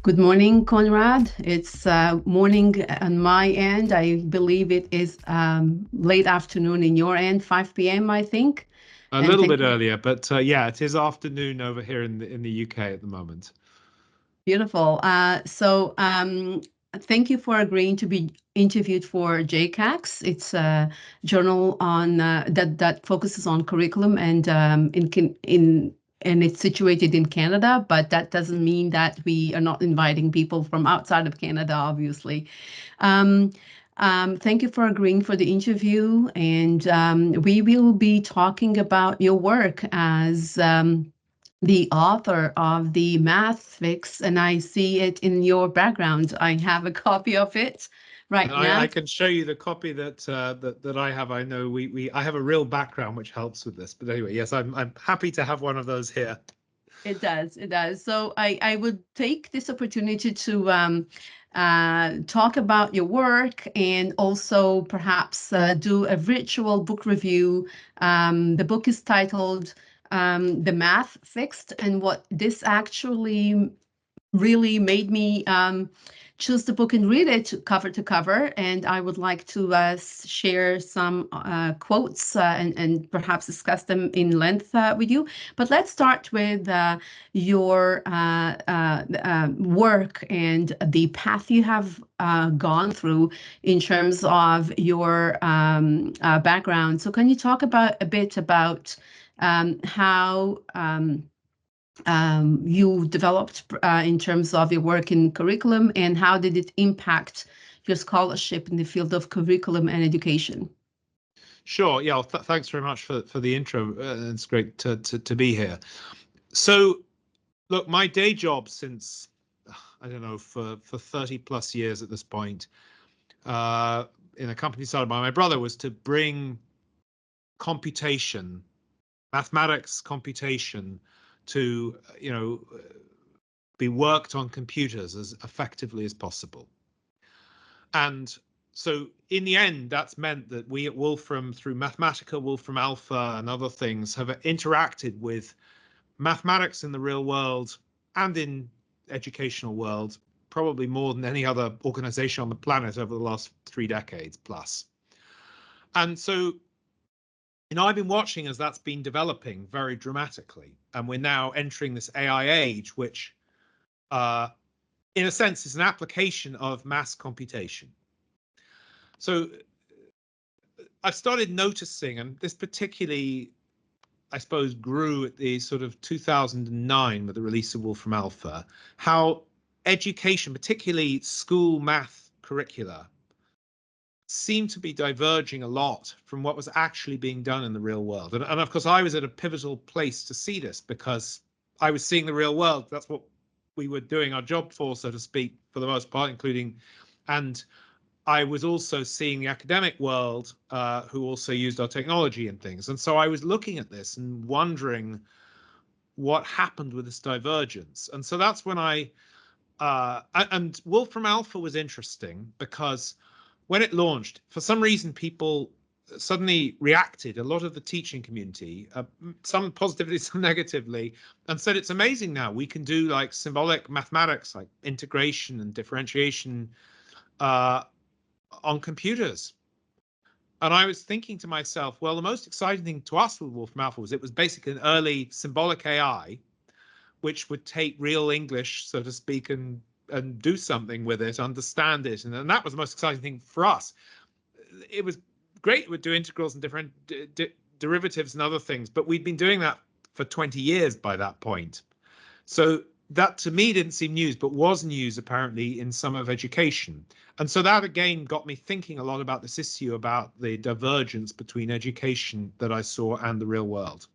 Good morning, Conrad. It's morning on my end. I believe it is late afternoon in your end, 5 p.m., I think. A And little thank bit you. earlier, but yeah, it is afternoon over here in the UK at the moment. Beautiful. Thank you for agreeing to be interviewed for JCACS. It's a journal on that focuses on curriculum and and it's situated in Canada, but that doesn't mean that we are not inviting people from outside of Canada, obviously. Um, Thank you for agreeing for the interview, and we will be talking about your work as the author of the Math Fix, and I see it in your background. I have a copy of it right And now. I can show you the copy that I have. I know I have a real background which helps with this. But anyway, yes, I'm happy to have one of those here. It does, it does. So I would take this opportunity to talk about your work and also perhaps do a virtual book review. The book is titled The Math Fixed, and what this actually really made me choose the book and read it cover to cover. And I would like to share some quotes and perhaps discuss them in length with you. But let's start with your work and the path you have gone through in terms of your background. So can you talk about a bit about how you developed in terms of your work in curriculum, and how did it impact your scholarship in the field of curriculum and education? Sure. Yeah. Well, thanks very much for the intro. It's great to be here. So, look, my day job since I don't know for 30 plus years at this point, in a company started by my brother, was to bring computation, mathematics, computation to be worked on computers as effectively as possible. And so in the end, that's meant that we at Wolfram, through Mathematica, Wolfram Alpha, and other things, have interacted with mathematics in the real world and in educational world, probably more than any other organization on the planet over the last 3 decades plus. And so, I've been watching as that's been developing very dramatically, and we're now entering this AI age, which in a sense is an application of mass computation. So I started noticing, and this particularly, I suppose, grew at the sort of 2009 with the release of Wolfram Alpha, how education, particularly school math curricula, seemed to be diverging a lot from what was actually being done in the real world. And of course, I was at a pivotal place to see this because I was seeing the real world. That's what we were doing our job for, so to speak, for the most part, and I was also seeing the academic world who also used our technology and things. And so I was looking at this and wondering what happened with this divergence. And so that's when and Wolfram Alpha was interesting because when it launched, for some reason, people suddenly reacted, a lot of the teaching community, some positively, some negatively, and said, it's amazing now. We can do like symbolic mathematics, like integration and differentiation on computers. And I was thinking to myself, well, the most exciting thing to us with Wolfram Alpha was it was basically an early symbolic AI, which would take real English, so to speak, and do something with it, understand it. And that was the most exciting thing for us. It was great, it would do integrals and different derivatives and other things, but we'd been doing that for 20 years by that point. So that to me didn't seem news, but was news apparently in some of education. And so that again got me thinking a lot about this issue about the divergence between education that I saw and the real world.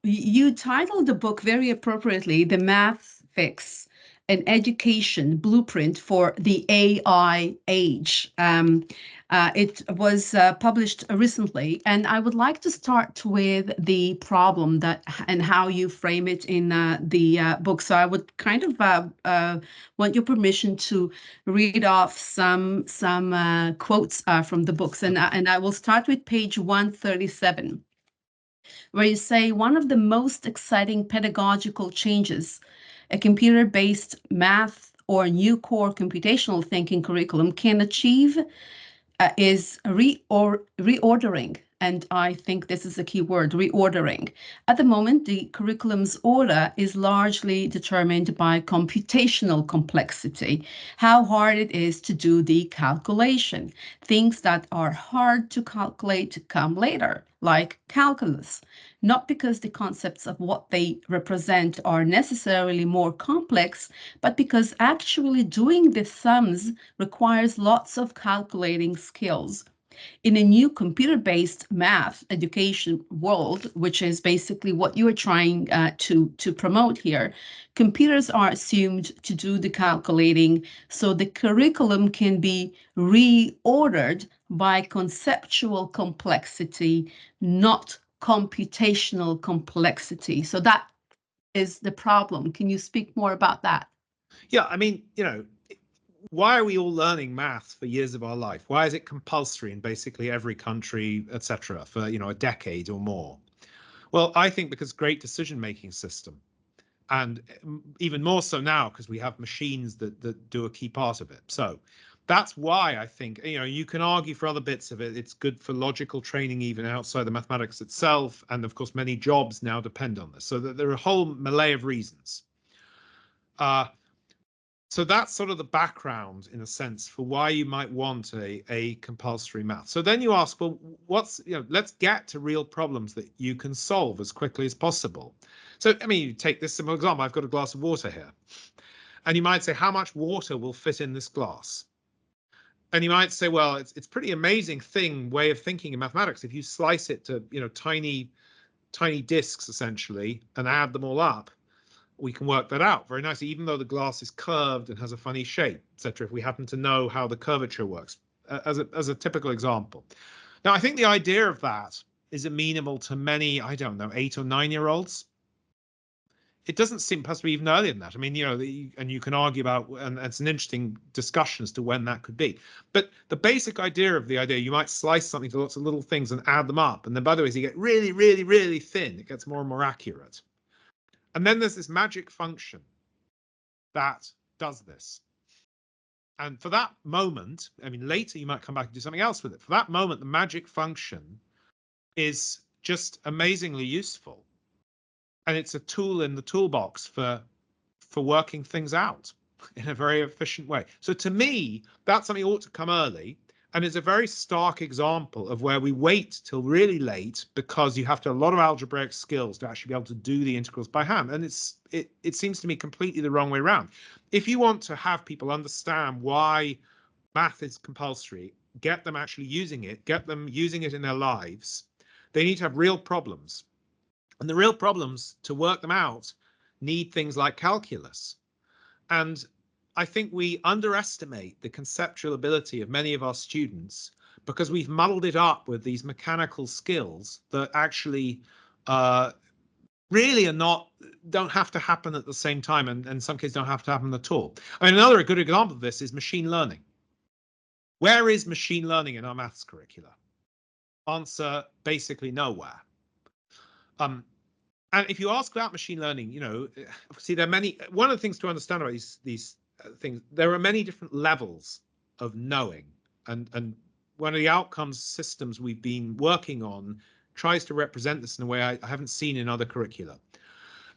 You titled the book very appropriately, The Math Fix, an education blueprint for the AI age. It was published recently, and I would like to start with the problem that and how you frame it in the book. So I would kind of want your permission to read off some quotes from the books, and I will start with page 137. Where you say one of the most exciting pedagogical changes A computer-based math or new core computational thinking curriculum can achieve is reordering. And I think this is a key word, reordering. At the moment, the curriculum's order is largely determined by computational complexity, how hard it is to do the calculation. Things that are hard to calculate come later, like calculus, not because the concepts of what they represent are necessarily more complex, but because actually doing the sums requires lots of calculating skills. In a new computer-based math education world, which is basically what you are trying to promote here, computers are assumed to do the calculating, so the curriculum can be reordered by conceptual complexity, not computational complexity. So that is the problem. Can you speak more about that? Yeah, I mean, why are we all learning math for years of our life? Why is it compulsory in basically every country, etc., for a decade or more? Well, I think because great decision-making system, and even more so now because we have machines that do a key part of it. So that's why I think you can argue for other bits of it. It's good for logical training even outside the mathematics itself, and of course many jobs now depend on this. So there are a whole melee of reasons. So that's sort of the background, in a sense, for why you might want a compulsory math. So then you ask, well, let's get to real problems that you can solve as quickly as possible. So, I mean, you take this simple example. I've got a glass of water here. And you might say, how much water will fit in this glass? And you might say, well, it's pretty amazing way of thinking in mathematics. If you slice it to, tiny disks, essentially, and add them all up, we can work that out very nicely, even though the glass is curved and has a funny shape, etc. If we happen to know how the curvature works, as a typical example. Now, I think the idea of that is amenable to many, I don't know, 8 or 9-year-olds. It doesn't seem possibly even earlier than that. I mean, and you can argue about, and it's an interesting discussion as to when that could be. But the basic idea of the idea, you might slice something to lots of little things and add them up. And then, by the way, as you get really, really, really thin, it gets more and more accurate. And then there's this magic function that does this. And for that moment, I mean, later you might come back and do something else with it. For that moment, the magic function is just amazingly useful. And it's a tool in the toolbox for working things out in a very efficient way. So to me, that's something that ought to come early. And it's a very stark example of where we wait till really late because you have to have a lot of algebraic skills to actually be able to do the integrals by hand. And it seems to me completely the wrong way around. If you want to have people understand why math is compulsory, get them actually using it, get them using it in their lives, they need to have real problems. And the real problems, to work them out, need things like calculus. And I think we underestimate the conceptual ability of many of our students because we've muddled it up with these mechanical skills that actually really don't have to happen at the same time, and in some cases don't have to happen at all. I mean, another good example of this is machine learning. Where is machine learning in our maths curricula? Answer, basically nowhere. And if you ask about machine learning, see, there are many. One of the things to understand about these things, there are many different levels of knowing, and one of the outcomes systems we've been working on tries to represent this in a way I haven't seen in other curricula.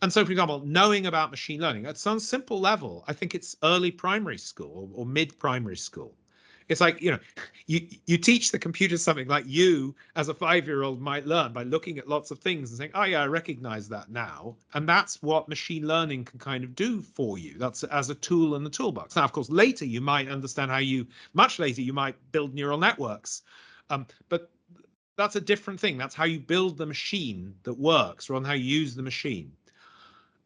And so, for example, knowing about machine learning at some simple level, I think it's early primary school or mid primary school. It's like, you teach the computer something like you as a 5-year-old might learn by looking at lots of things and saying, oh yeah, I recognize that now. And that's what machine learning can kind of do for you. That's as a tool in the toolbox. Now, of course, later you might understand much later you might build neural networks. But that's a different thing. That's how you build the machine that works, rather than how you use the machine.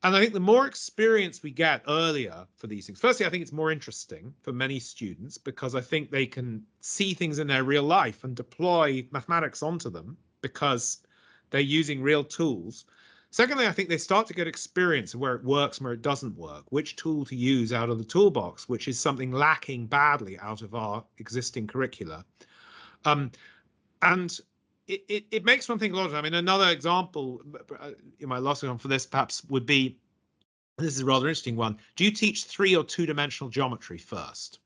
And I think the more experience we get earlier for these things, firstly, I think it's more interesting for many students because I think they can see things in their real life and deploy mathematics onto them because they're using real tools. Secondly, I think they start to get experience of where it works and where it doesn't work, which tool to use out of the toolbox, which is something lacking badly out of our existing curricula. And it makes one think a lot of. I mean, another example, my last one for this perhaps would be This is a rather interesting one. Do you teach 3 or 2-dimensional geometry first?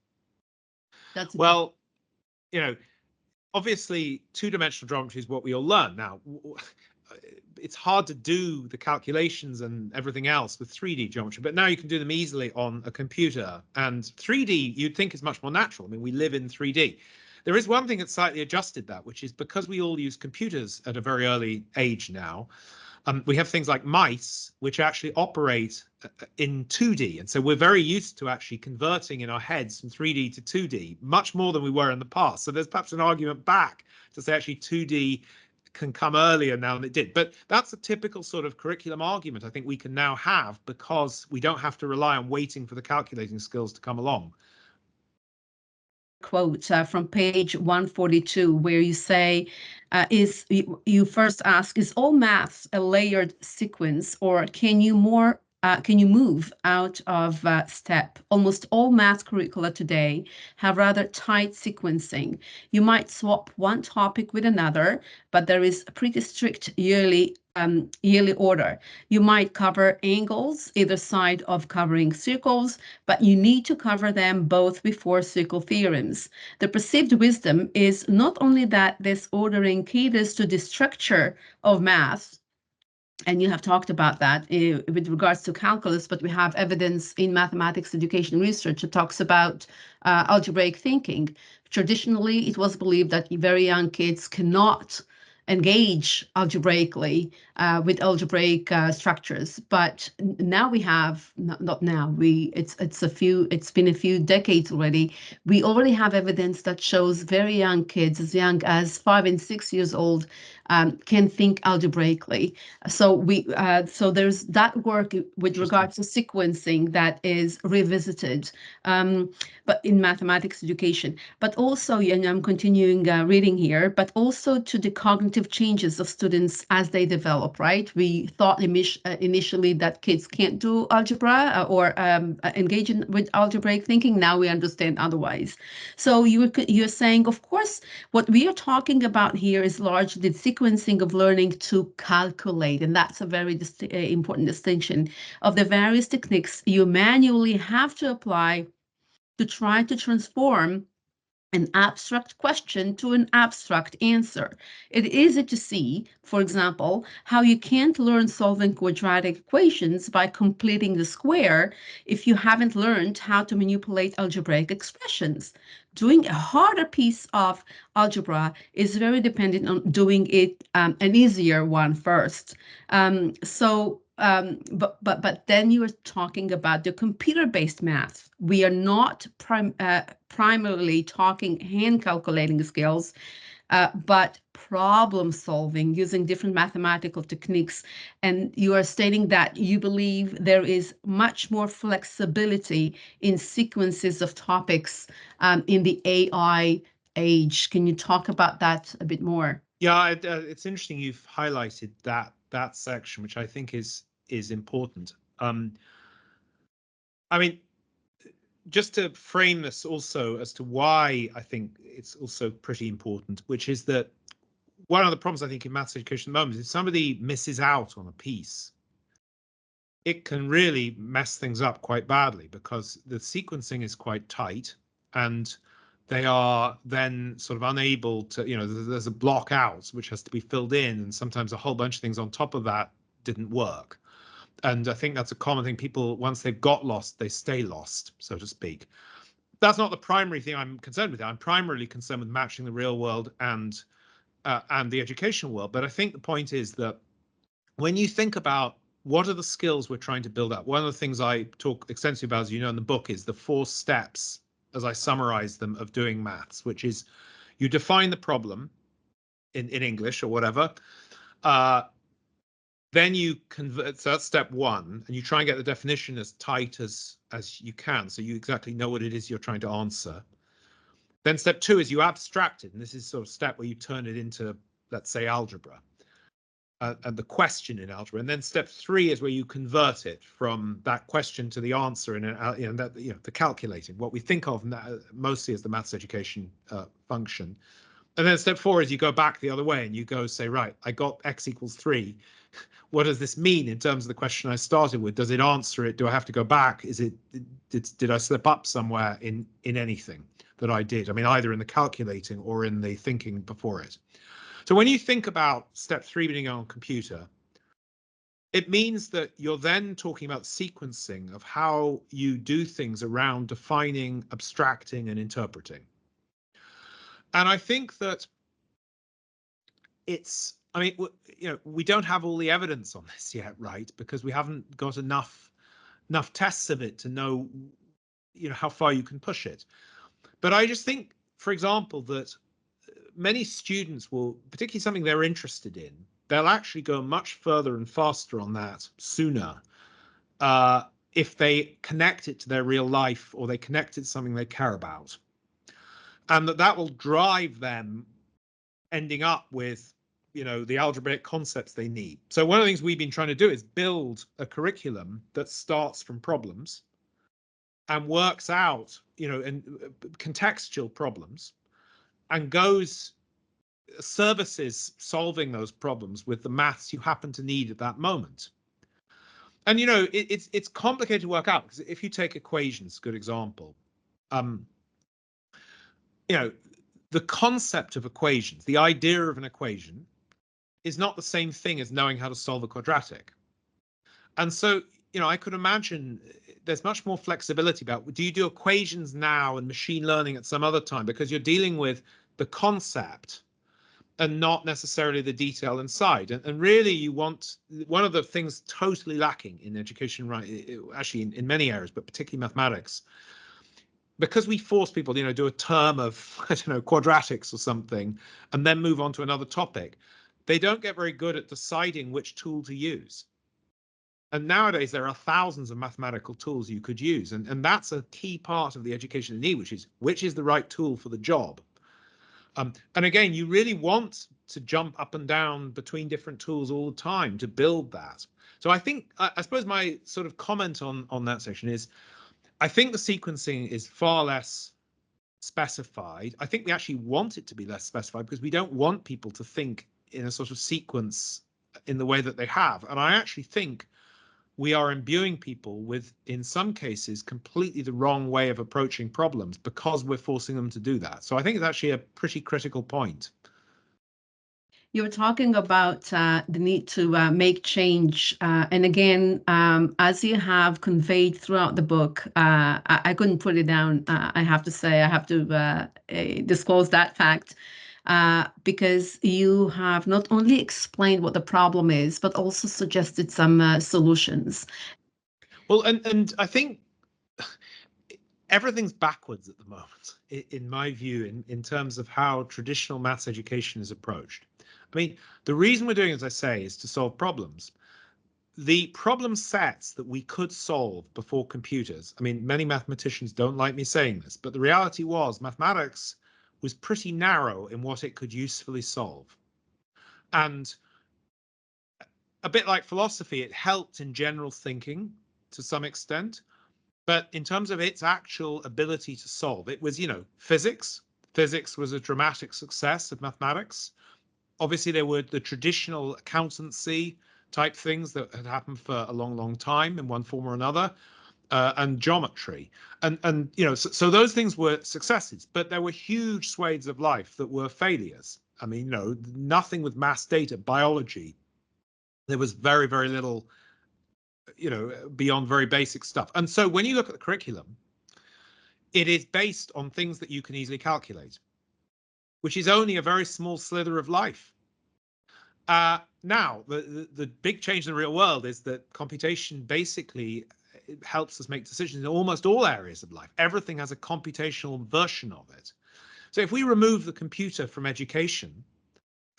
That's Well, you know, obviously 2-dimensional geometry is what we all learn. Now, it's hard to do the calculations and everything else with 3D geometry, but now you can do them easily on a computer. And 3D, you'd think, is much more natural. I mean, we live in 3D. There is one thing that slightly adjusted that, which is because we all use computers at a very early age now, we have things like mice, which actually operate in 2D. And so we're very used to actually converting in our heads from 3D to 2D, much more than we were in the past. So there's perhaps an argument back to say actually 2D can come earlier now than it did. But that's a typical sort of curriculum argument I think we can now have, because we don't have to rely on waiting for the calculating skills to come along. Quote from page 142, where you say, you first ask, is all maths a layered sequence, or can you move out of step? Almost all math curricula today have rather tight sequencing. You might swap one topic with another, but there is a pretty strict yearly order. You might cover angles either side of covering circles, but you need to cover them both before circle theorems. The perceived wisdom is not only that this ordering caters to the structure of math, and you have talked about that with regards to calculus, but we have evidence in mathematics education research that talks about algebraic thinking. Traditionally, it was believed that very young kids cannot engage algebraically with algebraic structures, but now we have not now it's been a few decades already. We already have evidence that shows very young kids, as young as 5 and 6 years old, can think algebraically. So there's that work with regards to sequencing that is revisited, but in mathematics education. But also, and I'm continuing reading here, but also to the cognitive changes of students as they develop, right? We thought initially that kids can't do algebra or engage with algebraic thinking. Now we understand otherwise. So you're saying, of course, what we are talking about here is largely the sequencing of learning to calculate, and that's a very important distinction of the various techniques you manually have to apply to try to transform an abstract question to an abstract answer. It is easy to see, for example, how you can't learn solving quadratic equations by completing the square if you haven't learned how to manipulate algebraic expressions. Doing a harder piece of algebra is very dependent on doing it an easier one first. But then you are talking about the computer-based math. We are not primarily talking hand calculating skills, but problem solving using different mathematical techniques. And you are stating that you believe there is much more flexibility in sequences of topics in the AI age. Can you talk about that a bit more? Yeah, it's interesting you've highlighted that section, which I think is important. I mean, just to frame this also as to why I think it's also pretty important, which is that one of the problems I think in maths education at the moment is if somebody misses out on a piece, it can really mess things up quite badly because the sequencing is quite tight and they are then sort of unable to, there's a block out which has to be filled in, and sometimes a whole bunch of things on top of that didn't work. And I think that's a common thing. People, once they've got lost, they stay lost, so to speak. That's not the primary thing I'm concerned with. I'm primarily concerned with matching the real world and the educational world. But I think the point is that when you think about what are the skills we're trying to build up, one of the things I talk extensively about, as you know, in the book, is the 4 steps, as I summarize them, of doing maths, which is you define the problem in English or whatever. Then you convert, so that's step 1, and you try and get the definition as tight as you can, so you exactly know what it is you're trying to answer. Then step 2 is you abstract it, and this is sort of step where you turn it into, let's say, algebra, and the question in algebra. And then step 3 is where you convert it from that question to the answer in the calculating, what we think of mostly as the maths education function. And then step 4 is you go back the other way and you go say, right, I got x equals 3. What does this mean in terms of the question I started with? Does it answer it? Do I have to go back? Is it, did I slip up somewhere in anything that I did? I mean, either in the calculating or in the thinking before it. So when you think about step 3 being on computer, it means that you're then talking about sequencing of how you do things around defining, abstracting, and interpreting. And I think that it's, I mean, you know, we don't have all the evidence on this yet, right? Because we haven't got enough tests of it to know, you know, how far you can push it. But I just think, for example, that many students will, particularly something they're interested in, they'll actually go much further and faster on that sooner if they connect it to their real life or they connect it to something they care about. And that will drive them ending up with, you know, the algebraic concepts they need. So one of the things we've been trying to do is build a curriculum that starts from problems and works out, you know, and contextual problems and goes services solving those problems with the maths you happen to need at that moment. And you know, it's complicated to work out because if you take equations, good example, you know, the concept of equations, the idea of an equation, is not the same thing as knowing how to solve a quadratic. And so, you know, I could imagine there's much more flexibility about, do you do equations now and machine learning at some other time? Because you're dealing with the concept and not necessarily the detail inside. And really, you want, one of the things totally lacking in education, right, actually in many areas, but particularly mathematics, because we force people, you know, do a term of, I don't know, quadratics or something, and then move on to another topic, they don't get very good at deciding which tool to use. And nowadays, there are thousands of mathematical tools you could use. And that's a key part of the education they need, which is the right tool for the job. And again, you really want to jump up and down between different tools all the time to build that. So I think, I suppose my sort of comment on that section is, I think the sequencing is far less specified. I think we actually want it to be less specified because we don't want people to think in a sort of sequence in the way that they have. And I actually think we are imbuing people with, in some cases, completely the wrong way of approaching problems because we're forcing them to do that. So I think it's actually a pretty critical point. You were talking about the need to make change. And again, as you have conveyed throughout the book, I couldn't put it down. I have to say, I have to disclose that fact. Because you have not only explained what the problem is, but also suggested some solutions. Well, and I think everything's backwards at the moment, in my view, in terms of how traditional maths education is approached. I mean, the reason we're doing it, as I say, is to solve problems. The problem sets that we could solve before computers, I mean, many mathematicians don't like me saying this, but the reality was mathematics was pretty narrow in what it could usefully solve. And a bit like philosophy, it helped in general thinking to some extent. But in terms of its actual ability to solve, it was, you know, physics. Physics was a dramatic success of mathematics. Obviously, there were the traditional accountancy type things that had happened for a long, long time in one form or another, and geometry. And you know, so those things were successes, but there were huge swathes of life that were failures. I mean, you know, nothing with mass data, biology. There was very, very little, you know, beyond very basic stuff. And so when you look at the curriculum, it is based on things that you can easily calculate, which is only a very small slither of life. Now, the big change in the real world is that computation basically helps us make decisions in almost all areas of life. Everything has a computational version of it. So if we remove the computer from education,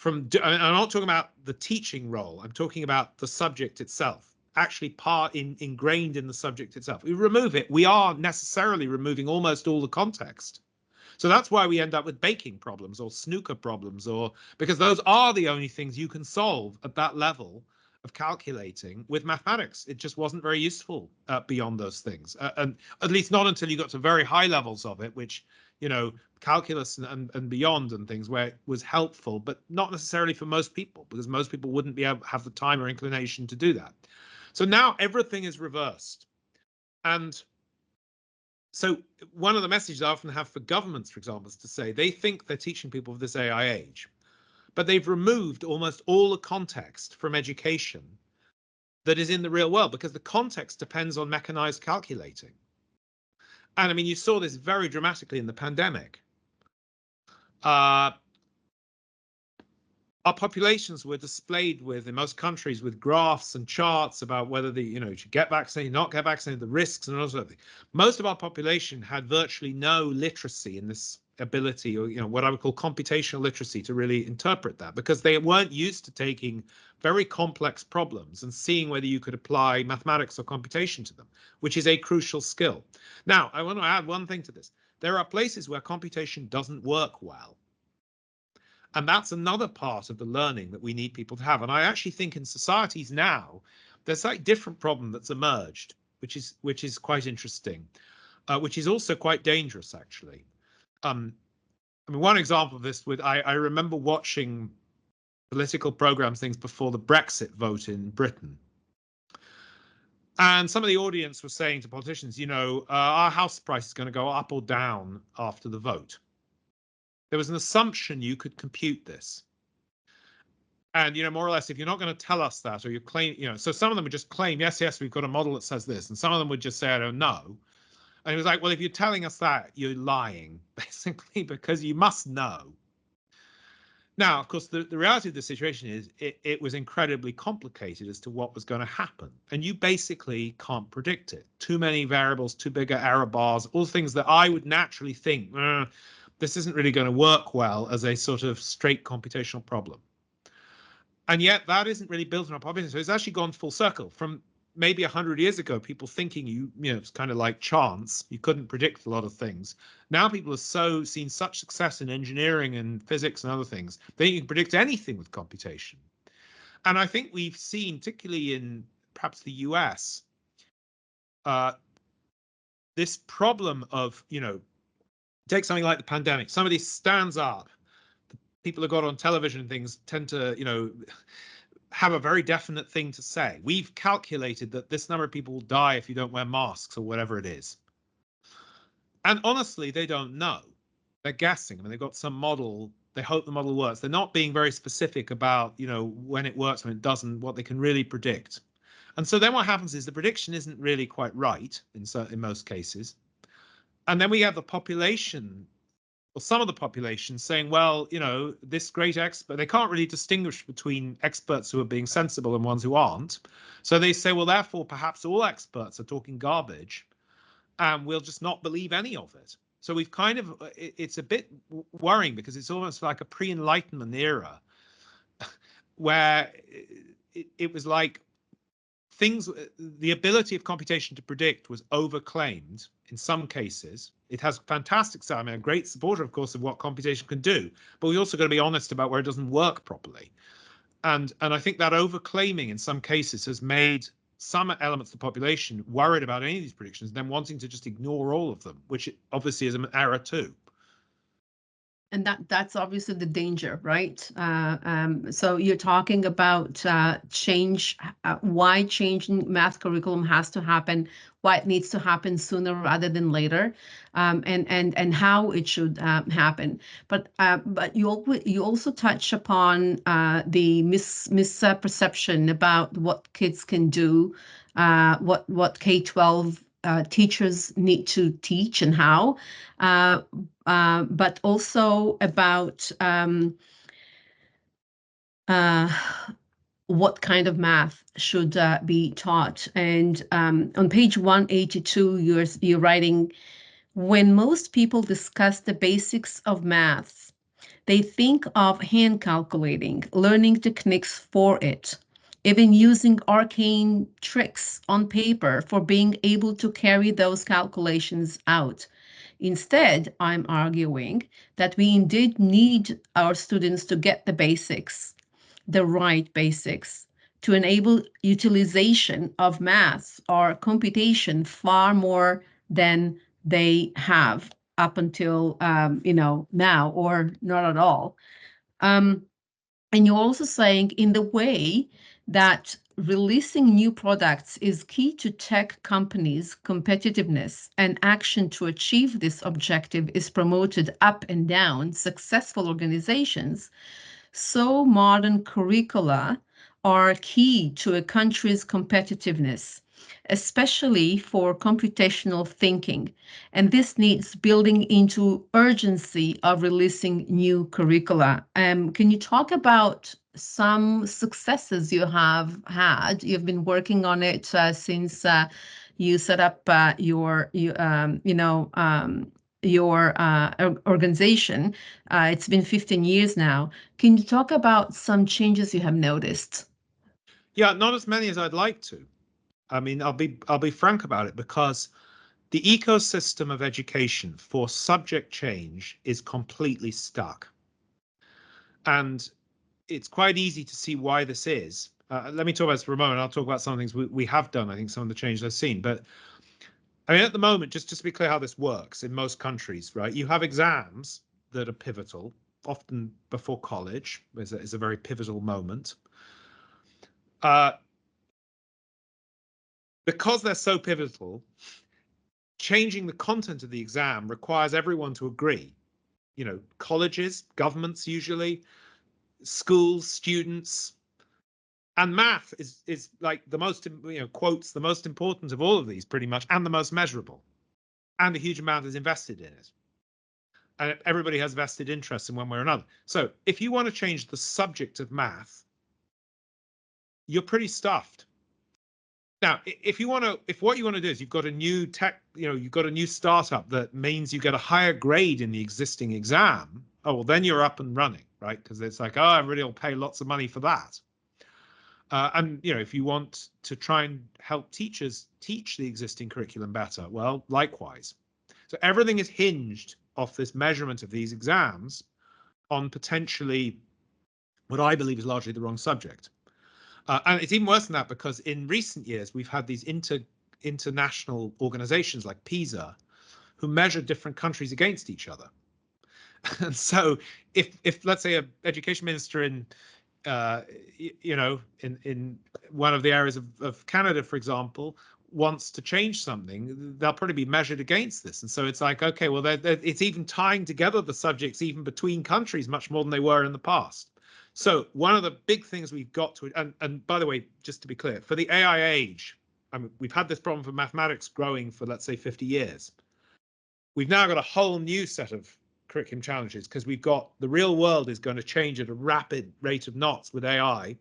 I'm not talking about the teaching role, I'm talking about the subject itself, actually ingrained in the subject itself. We remove it, we are necessarily removing almost all the context. So that's why we end up with baking problems or snooker problems, or because those are the only things you can solve at that level of calculating with mathematics. It just wasn't very useful beyond those things, and at least not until you got to very high levels of it, which, you know, calculus and beyond and things where it was helpful, but not necessarily for most people, because most people wouldn't be able to have the time or inclination to do that. So now everything is reversed. And so one of the messages I often have for governments, for example, is to say they think they're teaching people of this AI age, but they've removed almost all the context from education that is in the real world, because the context depends on mechanized calculating. And I mean, you saw this very dramatically in the pandemic. Our populations were displayed with, in most countries, with graphs and charts about whether you should get vaccinated, not get vaccinated, the risks and all sorts of things. Most of our population had virtually no literacy in this ability, or what I would call computational literacy, to really interpret that, because they weren't used to taking very complex problems and seeing whether you could apply mathematics or computation to them, which is a crucial skill. Now, I want to add one thing to this. There are places where computation doesn't work well. And that's another part of the learning that we need people to have. And I actually think in societies now, there's like different problem that's emerged, which is quite interesting, which is also quite dangerous, actually. I mean, one example of this, I remember watching political programs, things before the Brexit vote in Britain. And some of the audience was saying to politicians, our house price is going to go up or down after the vote. There was an assumption you could compute this. And, more or less, if you're not going to tell us that, or you claim, so some of them would just claim, yes, we've got a model that says this. And some of them would just say, I don't know. And it was like, well, if you're telling us that, you're lying, basically, because you must know. Now, of course, the reality of the situation is it was incredibly complicated as to what was going to happen. And you basically can't predict it. Too many variables, too big error bars, all things that I would naturally think, this isn't really going to work well as a sort of straight computational problem. And yet that isn't really built on our population. So it's actually gone full circle from maybe 100 years ago, people thinking it's kind of like chance. You couldn't predict a lot of things. Now people have seen such success in engineering and physics and other things, that you can predict anything with computation. And I think we've seen, particularly in perhaps the US, this problem of, take something like the pandemic. Somebody stands up. People who got on television and things tend to, have a very definite thing to say. We've calculated that this number of people will die if you don't wear masks, or whatever it is. And honestly, they don't know. They're guessing. I mean, they've got some model. They hope the model works. They're not being very specific about, when it works, when it doesn't, what they can really predict. And so then what happens is the prediction isn't really quite right in most cases. And then we have the population, or some of the population, saying, well, this great expert, they can't really distinguish between experts who are being sensible and ones who aren't. So they say, well, therefore, perhaps all experts are talking garbage, and we'll just not believe any of it. So we've kind of, it's a bit worrying, because it's almost like a pre-Enlightenment era where it was like the ability of computation to predict was overclaimed in some cases. It has fantastic side. I mean, a great supporter, of course, of what computation can do, but we also got to be honest about where it doesn't work properly. And I think that overclaiming in some cases has made some elements of the population worried about any of these predictions, then wanting to just ignore all of them, which obviously is an error too. And that's obviously the danger, right? So you're talking about change, why changing math curriculum has to happen, why it needs to happen sooner rather than later, and how it should happen. But you also touch upon the misperception about what kids can do, what K-12 teachers need to teach and how. But also about what kind of math should be taught. And on page 182, you're writing, when most people discuss the basics of maths, they think of hand calculating, learning techniques for it, even using arcane tricks on paper for being able to carry those calculations out. Instead, I'm arguing that we indeed need our students to get the basics, the right basics, to enable utilization of math or computation far more than they have up until now, or not at all. And you're also saying in the way that releasing new products is key to tech companies' competitiveness, and action to achieve this objective is promoted up and down successful organizations. So modern curricula are key to a country's competitiveness, especially for computational thinking. And this needs building into urgency of releasing new curricula. Can you talk about some successes you have had? You've been working on it since you set up your organization. It's been 15 years now. Can you talk about some changes you have noticed? Yeah, not as many as I'd like to. I mean, I'll be frank about it, because the ecosystem of education for subject change is completely stuck. And it's quite easy to see why this is. Let me talk about this for a moment. I'll talk about some things we have done, I think some of the changes I've seen. But I mean, at the moment, just to be clear how this works in most countries, right? You have exams that are pivotal, often before college is a very pivotal moment. Because they're so pivotal, changing the content of the exam requires everyone to agree. You know, colleges, governments usually, schools, students, and math is like the most, quotes, the most important of all of these pretty much, and the most measurable. And a huge amount is invested in it. And everybody has vested interest in one way or another. So if you want to change the subject of math, you're pretty stuffed. Now, if what you want to do is you've got a new tech, you've got a new startup that means you get a higher grade in the existing exam. Oh, well, then you're up and running, right? Because it's like, oh, everybody will pay lots of money for that. And if you want to try and help teachers teach the existing curriculum better, well, likewise. So everything is hinged off this measurement of these exams on potentially what I believe is largely the wrong subject. And it's even worse than that, because in recent years, we've had these international organizations like PISA who measure different countries against each other. And so if let's say an education minister in one of the areas of Canada, for example, wants to change something, they'll probably be measured against this. And so it's like, okay, well, it's even tying together the subjects even between countries much more than they were in the past. So one of the big things we've got to, and by the way, just to be clear, for the AI age, I mean, we've had this problem for mathematics growing for, let's say, 50 years. We've now got a whole new set of curriculum challenges, because we've got the real world is going to change at a rapid rate of knots with AI.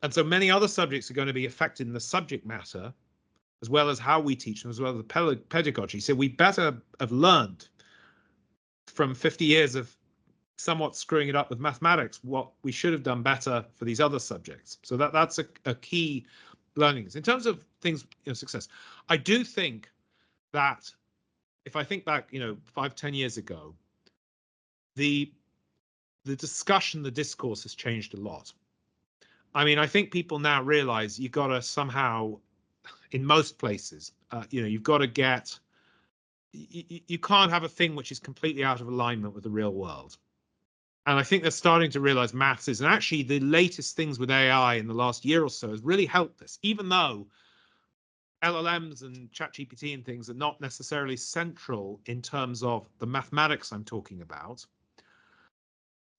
And so many other subjects are going to be affected in the subject matter, as well as how we teach them, as well as the pedagogy. So we better have learned from 50 years of somewhat screwing it up with mathematics what we should have done better for these other subjects. So that's a key learning. In terms of things, success, I do think that if I think back, 5-10 years ago, the discussion, the discourse has changed a lot. I mean, I think people now realize you've got to somehow, in most places, you've got to get, you can't have a thing which is completely out of alignment with the real world. And I think they're starting to realize maths is, and actually the latest things with AI in the last year or so has really helped this, even though LLMs and ChatGPT and things are not necessarily central in terms of the mathematics I'm talking about.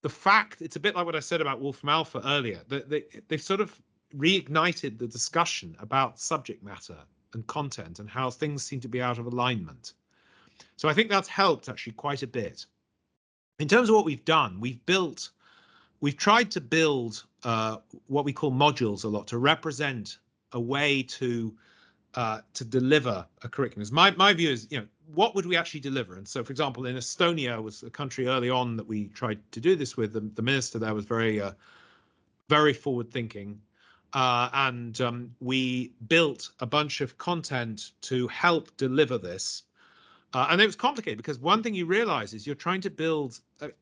The fact, it's a bit like what I said about Wolfram Alpha earlier, that they've sort of reignited the discussion about subject matter and content and how things seem to be out of alignment. So I think that's helped actually quite a bit. In terms of what we've done, we've tried to build what we call modules a lot to represent a way to deliver a curriculum. My view is, what would we actually deliver? And so, for example, in Estonia was a country early on that we tried to do this with. The minister there was very forward thinking. And we built a bunch of content to help deliver this. And it was complicated, because one thing you realize is you're trying to build,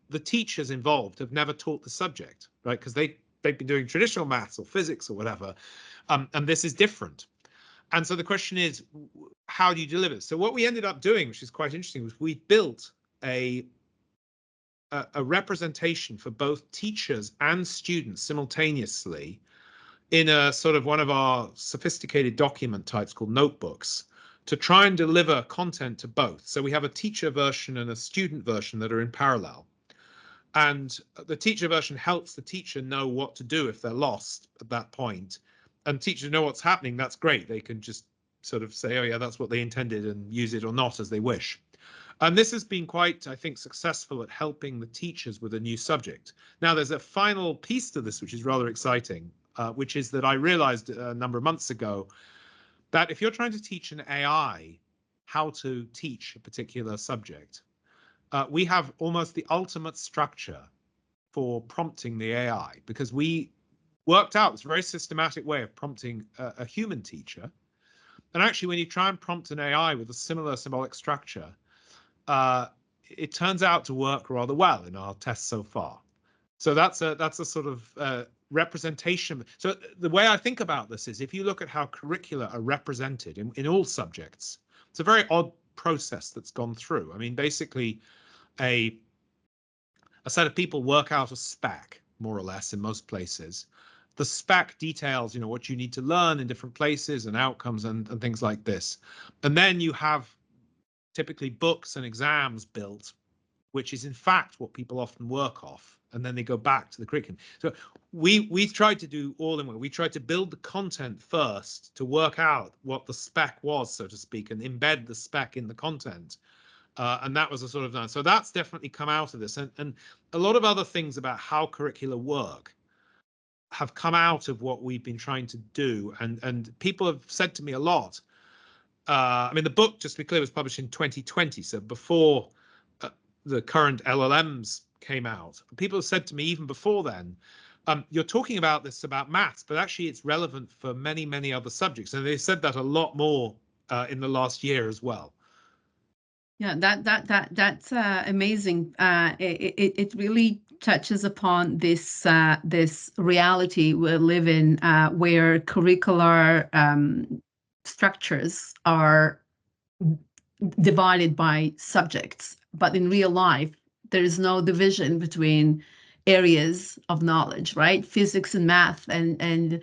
the teachers involved have never taught the subject, right? Because they've been doing traditional maths or physics or whatever. And this is different. And so the question is, how do you deliver this? So what we ended up doing, which is quite interesting, was we built a representation for both teachers and students simultaneously in a sort of one of our sophisticated document types called notebooks to try and deliver content to both. So we have a teacher version and a student version that are in parallel. And the teacher version helps the teacher know what to do if they're lost at that point. And teachers know what's happening. That's great. They can just sort of say, oh, yeah, that's what they intended and use it or not as they wish. And this has been quite, I think, successful at helping the teachers with a new subject. Now, there's a final piece to this, which is rather exciting, which is that I realized a number of months ago that if you're trying to teach an AI how to teach a particular subject, we have almost the ultimate structure for prompting the AI, because we worked out this very systematic way of prompting a human teacher. And actually, when you try and prompt an AI with a similar symbolic structure, it turns out to work rather well in our tests so far. So that's a sort of representation. So the way I think about this is, if you look at how curricula are represented in all subjects, it's a very odd process that's gone through. I mean, basically, a set of people work out a spec, more or less, in most places. The spec details, what you need to learn in different places and outcomes and things like this. And then you have typically books and exams built, which is in fact what people often work off, and then they go back to the curriculum. So we tried to do all in one. We tried to build the content first to work out what the spec was, so to speak, and embed the spec in the content. And that was a sort of, so that's definitely come out of this. And a lot of other things about how curricula work have come out of what we've been trying to do. And people have said to me a lot. I mean, the book, just to be clear, was published in 2020, so before the current LLMs came out. People have said to me even before then, you're talking about this about maths, but actually it's relevant for many, many other subjects. And they said that a lot more in the last year as well. Yeah, that's amazing. It really touches upon this reality we live in, where curricular structures are divided by subjects, but in real life there is no division between areas of knowledge, right? Physics and math and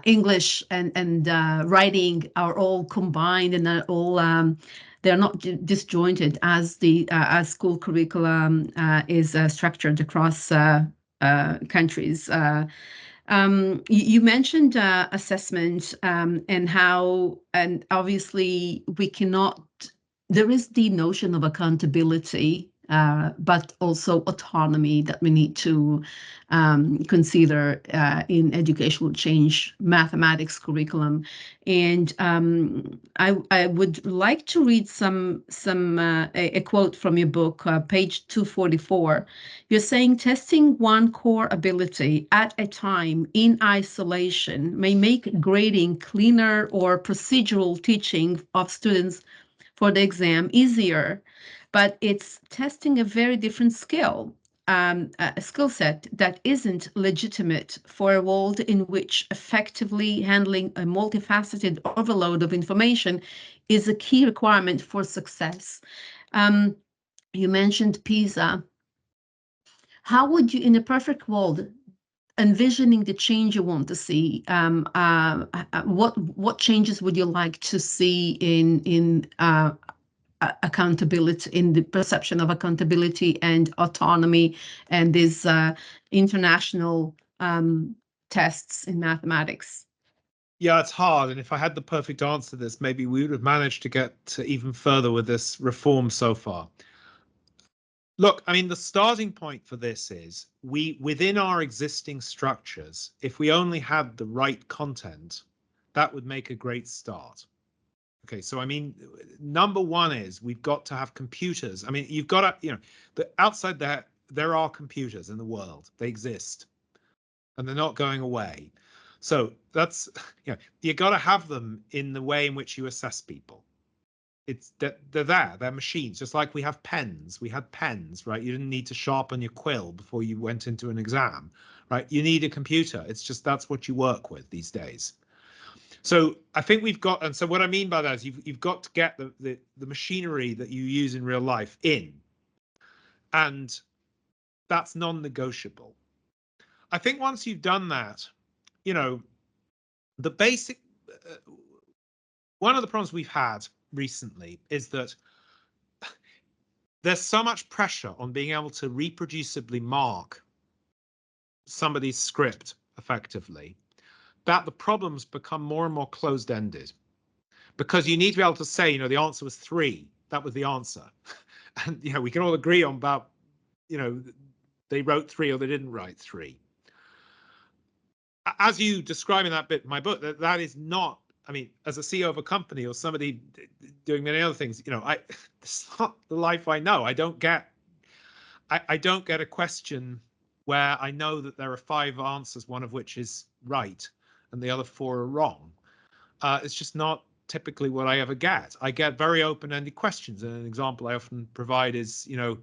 English and writing are all combined, and are all they're not disjointed as the as school curriculum is structured across countries. You mentioned assessment and how, and obviously we cannot. There is the notion of accountability, but also autonomy that we need to consider in educational change mathematics curriculum. And I would like to read a quote from your book, page 244. You're saying testing one core ability at a time in isolation may make grading cleaner or procedural teaching of students for the exam easier, but it's testing a very different skill, a skill set that isn't legitimate for a world in which effectively handling a multifaceted overload of information is a key requirement for success. You mentioned PISA. How would you, in a perfect world, envisioning the change you want to see, what changes would you like to see in accountability, in the perception of accountability and autonomy, and these international tests in mathematics? Yeah, it's hard. And if I had the perfect answer to this, maybe we would have managed to get to even further with this reform so far. Look, I mean, the starting point for this is within our existing structures, if we only had the right content, that would make a great start. Okay, so I mean, number one is we've got to have computers. I mean, you've got to, outside there are computers in the world. They exist, and they're not going away. So that's, you got to have them in the way in which you assess people. They're machines, just like we have pens. We had pens, right? You didn't need to sharpen your quill before you went into an exam, right? You need a computer. It's just that's what you work with these days. So I think we've got, and so what I mean by that is you've got to get the machinery that you use in real life in, and that's non-negotiable. I think once you've done that, you know, the basic, one of the problems we've had recently is that there's so much pressure on being able to reproducibly mark somebody's script effectively that the problems become more and more closed-ended, because you need to be able to say, you know, the answer was 3. That was the answer. And, you know, we can all agree on about, you know, they wrote 3 or they didn't write 3. As you describe in that bit in my book, that is not, I mean, as a CEO of a company or somebody doing many other things, you know, it's not the life I know. I don't get a question where I know that there are 5 answers, one of which is right and the other 4 are wrong. It's just not typically what I ever get. I get very open-ended questions, and an example I often provide is, you know,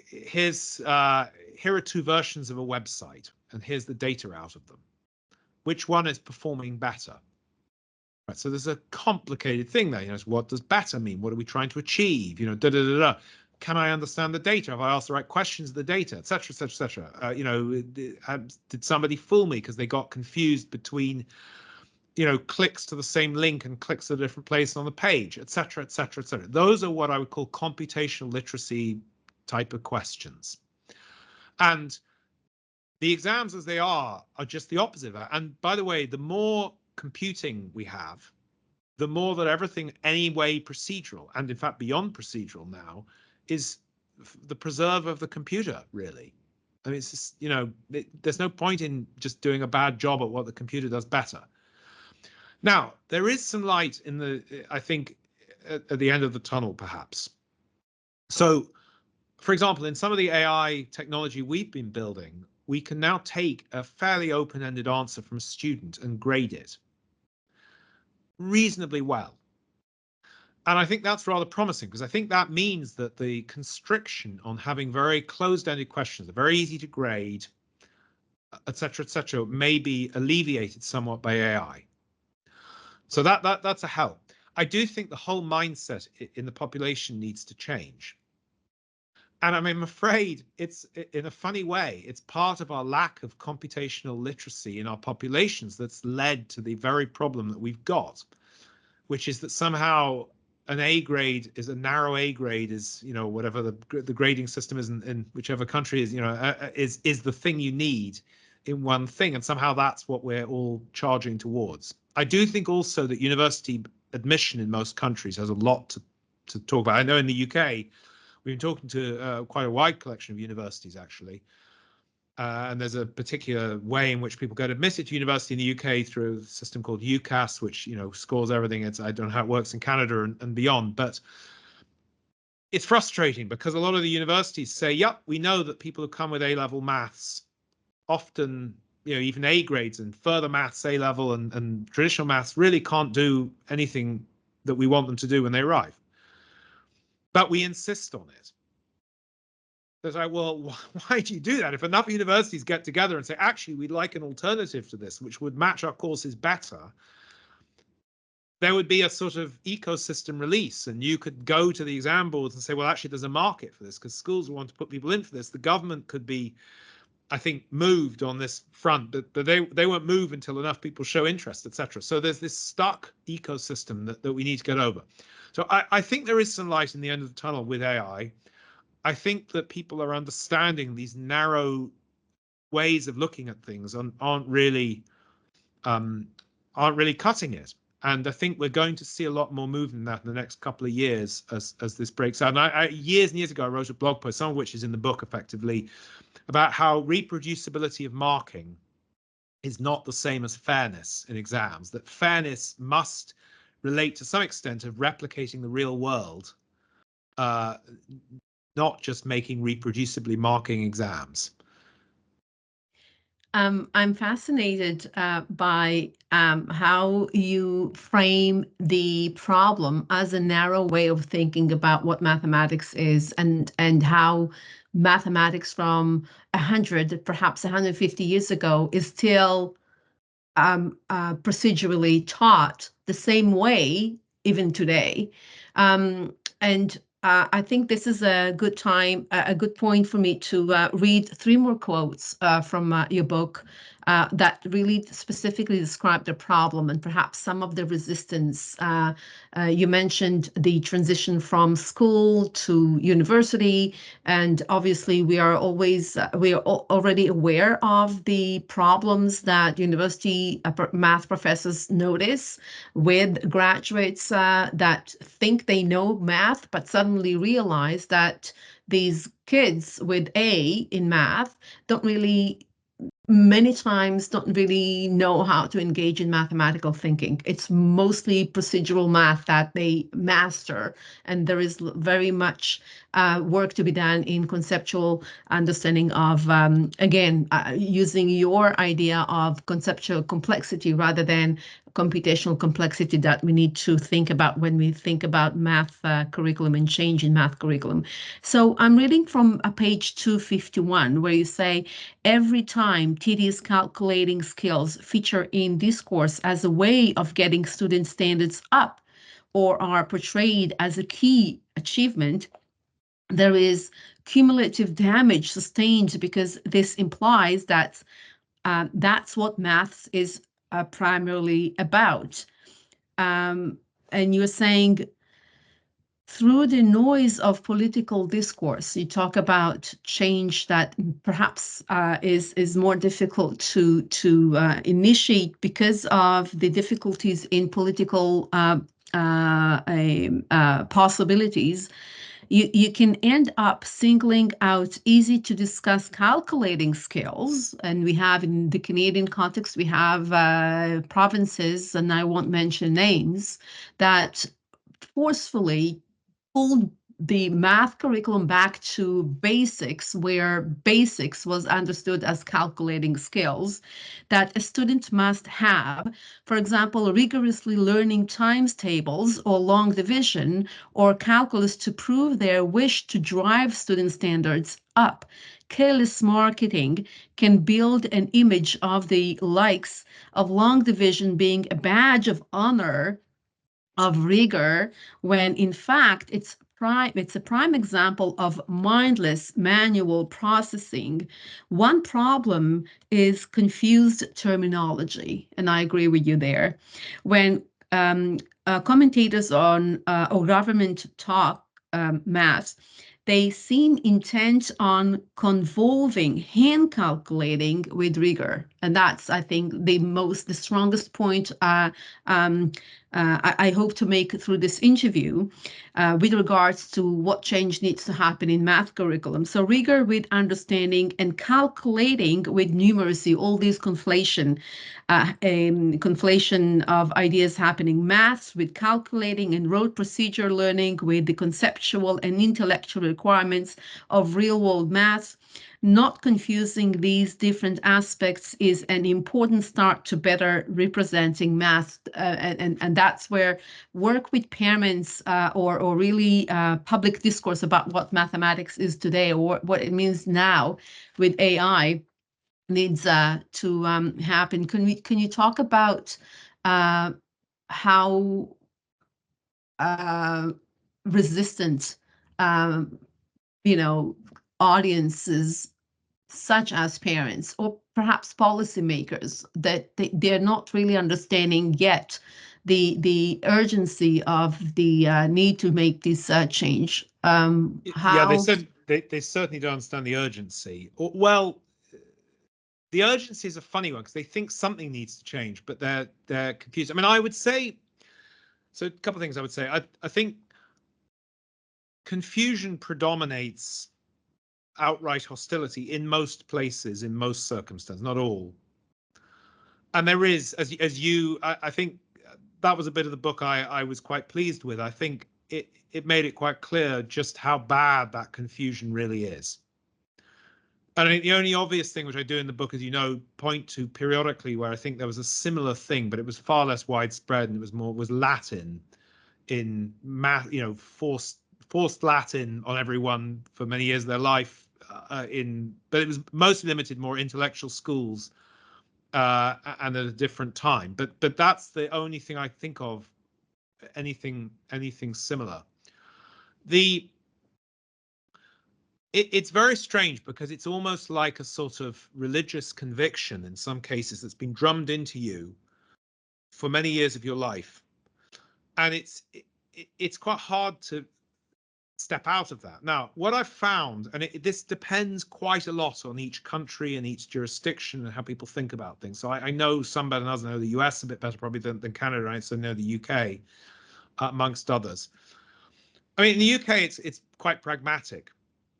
here are 2 versions of a website, and here's the data out of them. Which one is performing better? Right, so there's a complicated thing there. You know, what does better mean? What are we trying to achieve? You know, da da da da. Can I understand the data? Have I asked the right questions of the data, et cetera, et cetera, et cetera? You know, did somebody fool me because they got confused between, you know, clicks to the same link and clicks to a different place on the page, et cetera, et cetera, et cetera. Those are what I would call computational literacy type of questions. And the exams as they are just the opposite of that. And by the way, the more computing we have, the more that everything anyway procedural, and in fact beyond procedural now, is the preserve of the computer, really. I mean, it's just, you know, there's no point in just doing a bad job at what the computer does better. Now, there is some light in the, I think, at the end of the tunnel, perhaps. So, for example, in some of the AI technology we've been building, we can now take a fairly open-ended answer from a student and grade it reasonably well. And I think that's rather promising, because I think that means that the constriction on having very closed-ended questions, are very easy to grade, et cetera, may be alleviated somewhat by AI. So that's a help. I do think the whole mindset in the population needs to change. And I'm afraid it's, in a funny way, it's part of our lack of computational literacy in our populations that's led to the very problem that we've got, which is that somehow an A grade is a narrow A grade, is, you know, whatever the grading system is in whichever country is, you know, is the thing you need in one thing, and somehow that's what we're all charging towards. I do think also that university admission in most countries has a lot to talk about. I know in the UK, we've been talking to quite a wide collection of universities, actually. And there's a particular way in which people get admitted to university in the UK through a system called UCAS, which, you know, scores everything. I don't know how it works in Canada and beyond, but it's frustrating because a lot of the universities say, yep, we know that people who come with A-level maths, often, you know, even A grades and further maths, A-level and traditional maths, really can't do anything that we want them to do when they arrive. But we insist on it. It's like, well, why do you do that? If enough universities get together and say, actually, we'd like an alternative to this, which would match our courses better, there would be a sort of ecosystem release, and you could go to the exam boards and say, well, actually, there's a market for this because schools want to put people in for this. The government could be, I think, moved on this front, but they won't move until enough people show interest, etc. So there's this stuck ecosystem that we need to get over. So I think there is some light in the end of the tunnel with AI. I think that people are understanding these narrow ways of looking at things and aren't really cutting it. And I think we're going to see a lot more movement in that in the next couple of years as this breaks out. And years and years ago, I wrote a blog post, some of which is in the book effectively, about how reproducibility of marking is not the same as fairness in exams, that fairness must relate to some extent of replicating the real world, not just making reproducibly marking exams. I'm fascinated by how you frame the problem as a narrow way of thinking about what mathematics is, and how mathematics from 100, perhaps 150 years ago is still procedurally taught the same way even today. And I think this is a good time, a good point for me to read three more quotes from your book that really specifically describe the problem and perhaps some of the resistance. You mentioned the transition from school to university, and obviously we are already aware of the problems that university math professors notice with graduates that think they know math, but suddenly realize that these kids with A in math don't really many times don't really know how to engage in mathematical thinking. It's mostly procedural math that they master, and there is very much work to be done in conceptual understanding of, again, using your idea of conceptual complexity rather than computational complexity that we need to think about when we think about math curriculum and change in math curriculum. So I'm reading from page 251, where you say, every time tedious calculating skills feature in discourse as a way of getting student standards up or are portrayed as a key achievement, there is cumulative damage sustained because this implies that that's what maths is primarily about. And you're saying through the noise of political discourse, you talk about change that perhaps is more difficult to initiate because of the difficulties in political possibilities. You can end up singling out easy to discuss calculating skills. And we have in the Canadian context, we have provinces, and I won't mention names, that forcefully pulled the math curriculum back to basics, where basics was understood as calculating skills that a student must have. For example, rigorously learning times tables or long division or calculus to prove their wish to drive student standards up. Careless marketing can build an image of the likes of long division being a badge of honor, of rigor, when in fact it's a prime example of mindless manual processing. One problem is confused terminology, and I agree with you there. When commentators on or government talk math, they seem intent on convolving hand calculating with rigor, and that's, I think, the strongest point I hope to make through this interview with regards to what change needs to happen in math curriculum. So rigor with understanding and calculating with numeracy, all these conflation of ideas happening, maths with calculating and rote procedure learning with the conceptual and intellectual requirements of real-world maths. Not confusing these different aspects is an important start to better representing math, and that's where work with parents or really public discourse about what mathematics is today or what it means now with AI needs to happen. Can you talk about how resistant, um, audiences such as parents or perhaps policymakers, that they're not really understanding yet the urgency of the need to make this change. Yeah, How? they certainly don't understand the urgency. Well, the urgency is a funny one because they think something needs to change, but they're confused. I mean, I would say, so a couple of things I would say. I think confusion predominates outright hostility in most places, in most circumstances, not all. And there is, as you, I think that was a bit of the book I was quite pleased with. I think it made it quite clear just how bad that confusion really is. And I think the only obvious thing which I do in the book, as you know, point to periodically where I think there was a similar thing, but it was far less widespread and it was Latin in math, forced Latin on everyone for many years of their life but it was mostly limited more intellectual schools and at a different time. But that's the only thing I think of, anything similar. It's very strange because it's almost like a sort of religious conviction in some cases that's been drummed into you for many years of your life, and it's quite hard to step out of that. Now, what I've found, and this depends quite a lot on each country and each jurisdiction and how people think about things. So I know some better than others. I know the US a bit better probably than Canada. I also know the UK, amongst others. I mean, in the UK, it's quite pragmatic.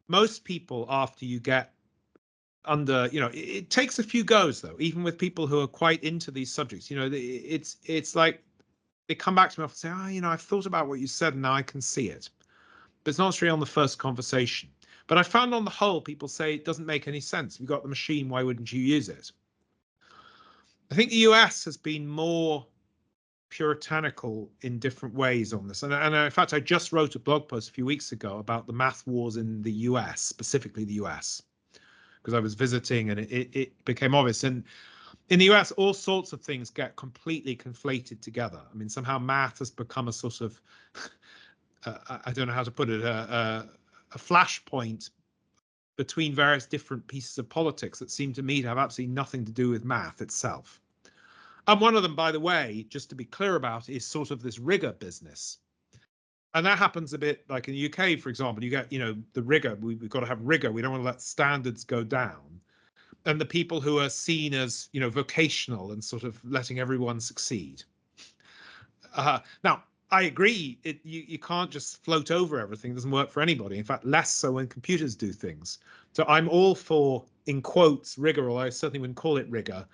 Most people, after you get under, it takes a few goes though, even with people who are quite into these subjects. It's like they come back to me and say, I've thought about what you said and now I can see it. But it's not straight on the first conversation. But I found on the whole, people say it doesn't make any sense. You've got the machine, why wouldn't you use it? I think the US has been more puritanical in different ways on this. And in fact, I just wrote a blog post a few weeks ago about the math wars in the US, specifically the US, because I was visiting and it became obvious. And in the US, all sorts of things get completely conflated together. I mean, somehow math has become a sort of, I don't know how to put it, a flashpoint between various different pieces of politics that seem to me to have absolutely nothing to do with math itself. And one of them, by the way, just to be clear about, is sort of this rigor business. And that happens a bit like in the UK, for example, you get, the rigor, we've got to have rigor. We don't want to let standards go down. And the people who are seen as, vocational and sort of letting everyone succeed. Now, I agree, you can't just float over everything. It doesn't work for anybody. In fact, less so when computers do things. So I'm all for, in quotes, rigor, although I certainly wouldn't call it rigor.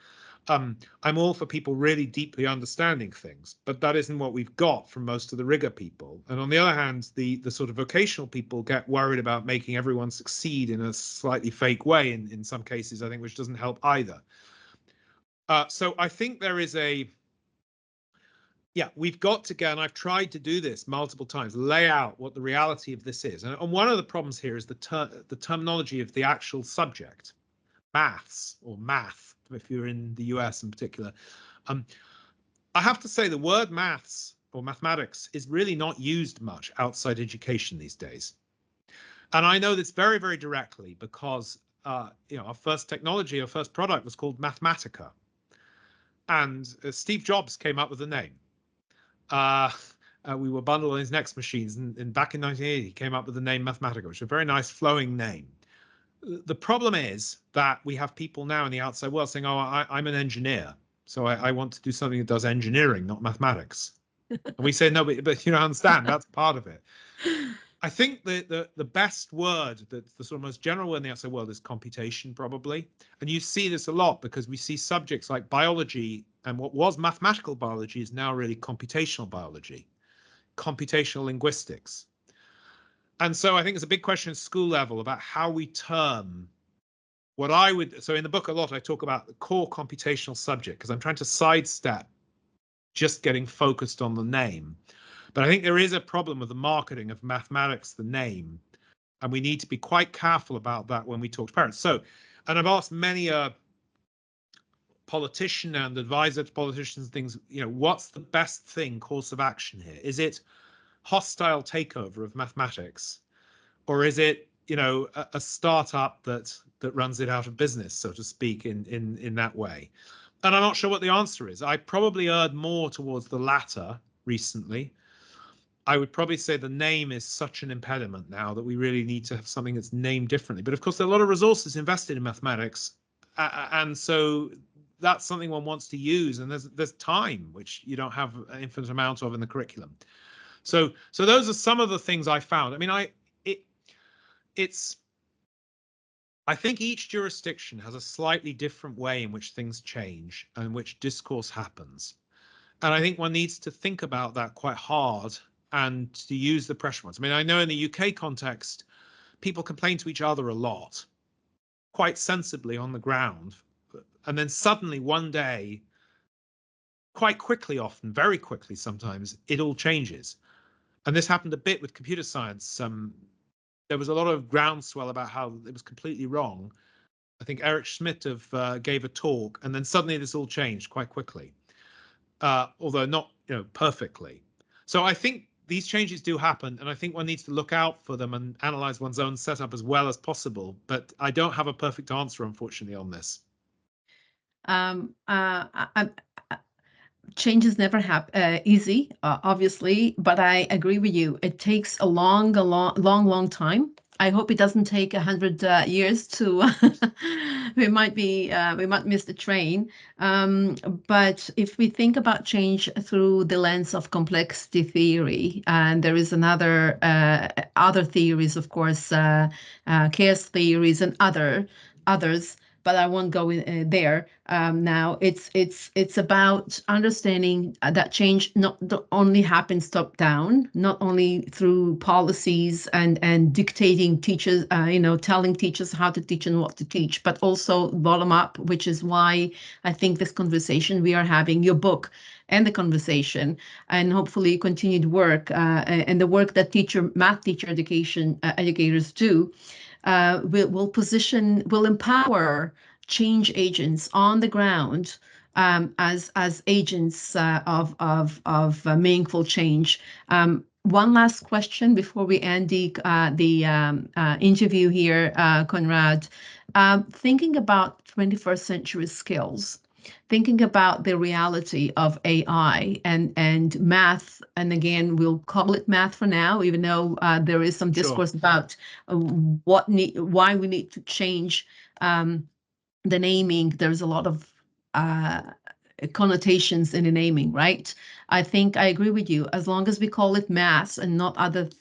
I'm all for people really deeply understanding things, but that isn't what we've got from most of the rigor people. And on the other hand, the sort of vocational people get worried about making everyone succeed in a slightly fake way in some cases, I think, which doesn't help either. So I think there is we've got to go, and I've tried to do this multiple times, lay out what the reality of this is. And one of the problems here is the terminology of the actual subject, maths or math, if you're in the US in particular. I have to say the word maths or mathematics is really not used much outside education these days. And I know this very, very directly because, our first technology, our first product was called Mathematica. And Steve Jobs came up with the name. We were bundled on his next machines, and back in 1980, he came up with the name Mathematica, which is a very nice flowing name. The problem is that we have people now in the outside world saying, I'm an engineer, so I want to do something that does engineering, not mathematics. And we say, no, but you don't understand, that's part of it. I think the best word, the sort of most general word in the outside world is computation, probably. And you see this a lot because we see subjects like biology, and what was mathematical biology is now really computational biology, computational linguistics. And so I think it's a big question at school level about how we term what I would, so in the book a lot I talk about the core computational subject because I'm trying to sidestep just getting focused on the name. But I think there is a problem with the marketing of mathematics, the name, and we need to be quite careful about that when we talk to parents. So, and I've asked many a politician and advisor to politicians things, what's the best course of action here? Is it hostile takeover of mathematics? Or is it, a startup that runs it out of business, so to speak, in that way? And I'm not sure what the answer is. I probably erred more towards the latter recently. I would probably say the name is such an impediment now that we really need to have something that's named differently. But of course, there are a lot of resources invested in mathematics, and so that's something one wants to use. And there's time which you don't have an infinite amount of in the curriculum. So those are some of the things I found. I mean, I think each jurisdiction has a slightly different way in which things change and which discourse happens. And I think one needs to think about that quite hard and to use the pressure points. I mean, I know in the UK context, people complain to each other a lot, quite sensibly on the ground. And then suddenly one day, quite quickly often, very quickly sometimes, it all changes. And this happened a bit with computer science. There was a lot of groundswell about how it was completely wrong. I think Eric Schmidt gave a talk, and then suddenly this all changed quite quickly, although not perfectly. So I think these changes do happen, and I think one needs to look out for them and analyze one's own setup as well as possible. But I don't have a perfect answer, unfortunately, on this. Change is never easy, obviously, but I agree with you. It takes a long time. I hope it doesn't take 100 years to. We might miss the train. But if we think about change through the lens of complexity theory, and there is other theories, of course, chaos theories and others, but I won't go in there now. It's about understanding that change not only happens top down, not only through policies and dictating teachers, telling teachers how to teach and what to teach, but also bottom up, which is why I think this conversation we are having, your book and the conversation, and hopefully continued work and the work that math teacher educators do will empower change agents on the ground as agents of meaningful change. One last question before we end the interview here, Conrad. Thinking about 21st century skills, thinking about the reality of AI and math, and again, we'll call it math for now, even though there is some discourse about why we need to change the naming. There's a lot of connotations in the naming, right? I think I agree with you. As long as we call it math and not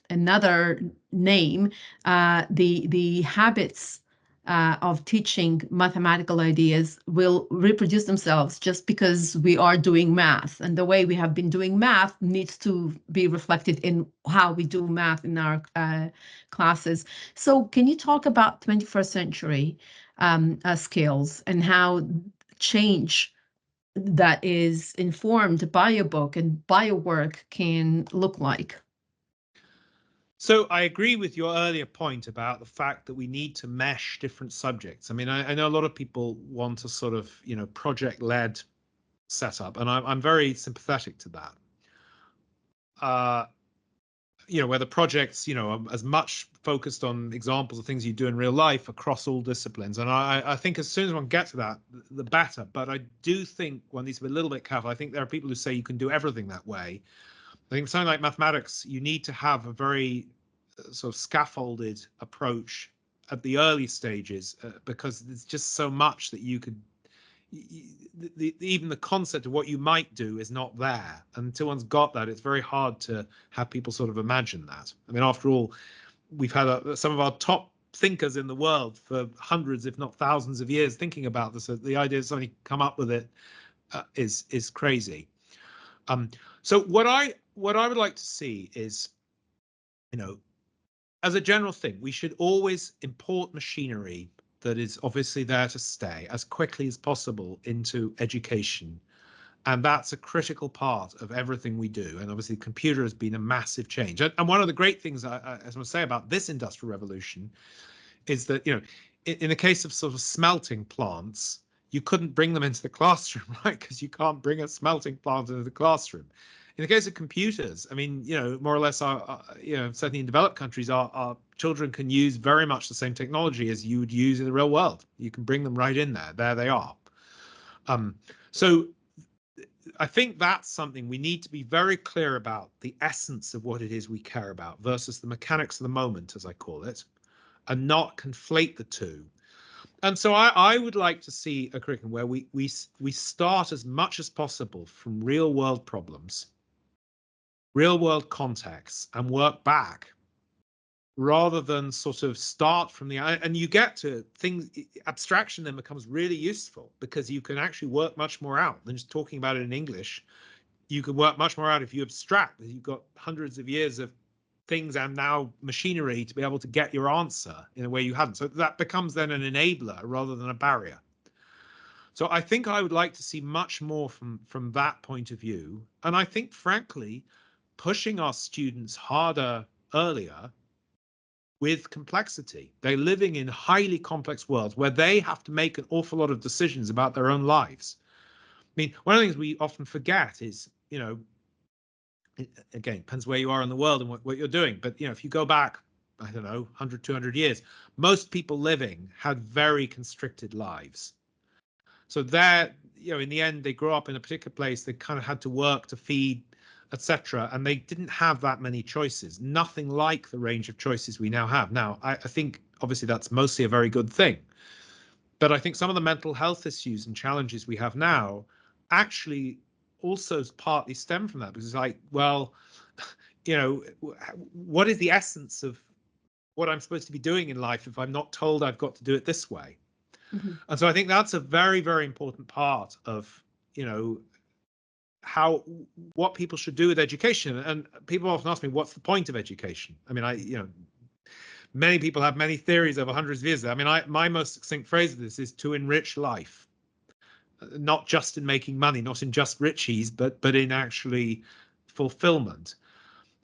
another name, the habits of teaching mathematical ideas will reproduce themselves just because we are doing math. And the way we have been doing math needs to be reflected in how we do math in our classes. So can you talk about 21st century skills and how change that is informed by your book and by your work can look like? So I agree with your earlier point about the fact that we need to mesh different subjects. I mean, I know a lot of people want a sort of, project-led setup, and I'm very sympathetic to that. Where the projects, are as much focused on examples of things you do in real life across all disciplines. And I think as soon as one gets to that, the better. But I do think one needs to be a little bit careful. I think there are people who say you can do everything that way. I think something like mathematics, you need to have a very sort of scaffolded approach at the early stages because there's just so much that you could even the concept of what you might do is not there. And until one's got that, it's very hard to have people sort of imagine that. I mean, after all, we've had some of our top thinkers in the world for hundreds, if not thousands of years thinking about this. So the idea that somebody come up with it is crazy. So what I would like to see is, as a general thing, we should always import machinery that is obviously there to stay as quickly as possible into education. And that's a critical part of everything we do. And obviously, computer has been a massive change. And one of the great things I want to say about this industrial revolution is that, in the case of sort of smelting plants, you couldn't bring them into the classroom, right? Because you can't bring a smelting plant into the classroom. In the case of computers, I mean, more or less, certainly in developed countries, our children can use very much the same technology as you would use in the real world. You can bring them right in there. There they are. So I think that's something we need to be very clear about, the essence of what it is we care about versus the mechanics of the moment, as I call it, and not conflate the two. And so I would like to see a curriculum where we start as much as possible from real world problems, real world contexts, and work back rather than sort of start from and you get to things. Abstraction then becomes really useful because you can actually work much more out than just talking about it in English. You can work much more out if you abstract, because you've got hundreds of years of things and now machinery to be able to get your answer in a way you hadn't. So that becomes then an enabler rather than a barrier. So I think I would like to see much more from that point of view. And I think, frankly, pushing our students harder earlier with complexity. They're living in highly complex worlds where they have to make an awful lot of decisions about their own lives. I mean, one of the things we often forget is, you know, again, depends where you are in the world and what you're doing. But, you know, if you go back, I don't know, 100, 200 years, most people living had very constricted lives. So they're, you know, in the end, they grew up in a particular place. They kind of had to work to feed, etc. And they didn't have that many choices, nothing like the range of choices we now have. Now, I think obviously that's mostly a very good thing. But I think some of the mental health issues and challenges we have now actually also partly stem from that, because it's like, well, you know, what is the essence of what I'm supposed to be doing in life if I'm not told I've got to do it this way? Mm-hmm. And so I think that's a very, very important part of, you know, what people should do with education. And people often ask me, what's the point of education? I mean, you know, many people have many theories over hundreds of years. I mean, my most succinct phrase of this is to enrich life, not just in making money, not in just richies, but in actually fulfillment.